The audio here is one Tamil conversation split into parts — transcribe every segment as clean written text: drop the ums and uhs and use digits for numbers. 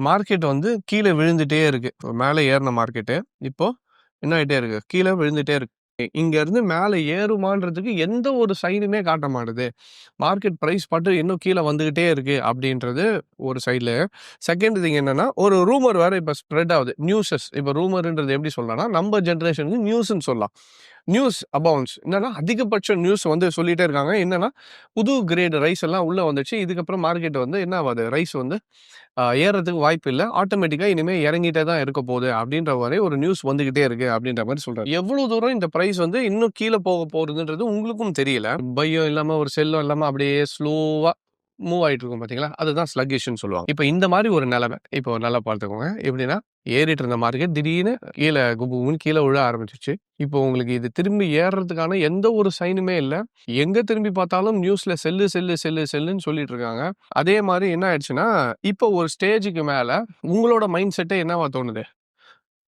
மார்க்கெட் வந்து கீழ விழுந்துட்டே இருக்கு. மேல ஏறுன மார்க்கெட்டு, இப்போ என்ன ஆயிட்டே இருக்கு? கீழ விழுந்துட்டே இருக்கு. இங்க இருந்து மேல ஏறுமான்றதுக்கு எந்த ஒரு சைனுமே காட்ட மாட்டுது. மார்க்கெட் பிரைஸ் பாட்டு இன்னும் கீழ வந்துகிட்டே இருக்கு அப்படின்றது ஒரு சைடுல. செகண்ட் திங் என்னன்னா, ஒரு ரூமர் வேற இப்ப ஸ்ப்ரெட் ஆகுது. நியூஸஸ் இப்ப ரூமர்ன்றது எப்படி சொல்லலாம்னா, நம்ம ஜெனரேஷனுக்கு நியூஸ்ன்னு சொல்லலாம். நியூஸ் அபவுண்ட்ஸ் என்னன்னா, அதிகபட்ச நியூஸ் வந்து சொல்லிட்டே இருக்காங்க. என்னன்னா, புது கிரேட் ரைஸ் எல்லாம் உள்ள வந்துச்சு. இதுக்கப்புறம் மார்க்கெட் வந்து என்ன ஆவாது? ரைஸ் வந்து ஏறுறதுக்கு வாய்ப்பு இல்ல. ஆட்டோமேட்டிக்கா இனிமே இறங்கிட்டே தான் இருக்க போகுது அப்படின்ற மாரி ஒரு நியூஸ் வந்துகிட்டே இருக்கு அப்படின்ற மாரி சொல்றாரு. எவ்வளவு தூரம் இந்த பிரைஸ் வந்து இன்னும் கீழ போக போறதுன்றது உங்களுக்கும் தெரியல. பையும் இல்லாம ஒரு செல்லும் இல்லாம அப்படியே ஸ்லோவா மூவ் ஆயிட்டு இருக்கும் பாத்தீங்களா? அதுதான் ஸ்லக்கிஷ்ன்னு சொல்லுவாங்க. இப்ப இந்த மாரி ஒரு நிலைமை. இப்போ நல்லா பார்த்துக்கோங்க. எப்படின்னா, ஏறிட்டு இருந்த மார்க்கெட் திடீர்னு கீழ குபுகுபுன்னு கீழ விழ ஆரம்பிச்சுச்சு. இப்போ உங்களுக்கு இது திரும்பி ஏறுறதுக்கான எந்த ஒரு சைனுமே இல்ல. எங்க திரும்பி பார்த்தாலும் நியூஸ்ல செல்லு, செல்லு, செல்லு, செல்லுன்னு சொல்லிட்டு இருக்காங்க. அதே மாரி என்ன ஆயிடுச்சுன்னா, இப்போ ஒரு ஸ்டேஜ்க்கு மேல உங்களோட மைண்ட் செட்டே என்னவா தோணுது?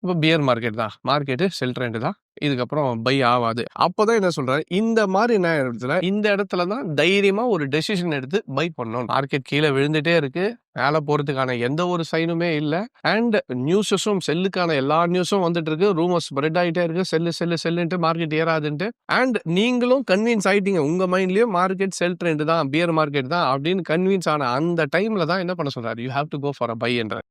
இப்ப பியர் மார்க்கெட் தான். மார்க்கெட்டு செல் ட்ரெண்ட் தான். இதுக்கப்புறம் பை ஆவாது. அப்பதான் என்ன சொல்றாரு, இந்த மாரி நேரத்துல, இந்த இடத்துல தான் தைரியமா ஒரு டெசிஷன் எடுத்து பை பண்ணணும். மார்க்கெட் கீழ விழுந்துட்டே இருக்கு. மேல போறதுக்கான எந்த ஒரு சைனுமே இல்ல. அண்ட் நியூஸஸும் செல்லுக்கான எல்லா நியூஸும் வந்துட்டு இருக்கு. ரூமர்ஸ் ஸ்ப்ரெட் ஆயிட்டே இருக்கு. செல்லு, செல்லு, செல்லுன்ட்டு மார்க்கெட் ஏறாதுன்ட்டு. அண்ட் நீங்களும் கன்வின்ஸ் ஆயிட்டீங்க. உங்க மைண்ட்லயும் மார்க்கெட் செல் ட்ரெண்ட் தான், பியர் மார்க்கெட் தான் அப்படின்னு கன்வின்ஸ் ஆன அந்த டைம்ல தான் என்ன பண்ண சொல்றாரு, you have to go for a bye என்றார்.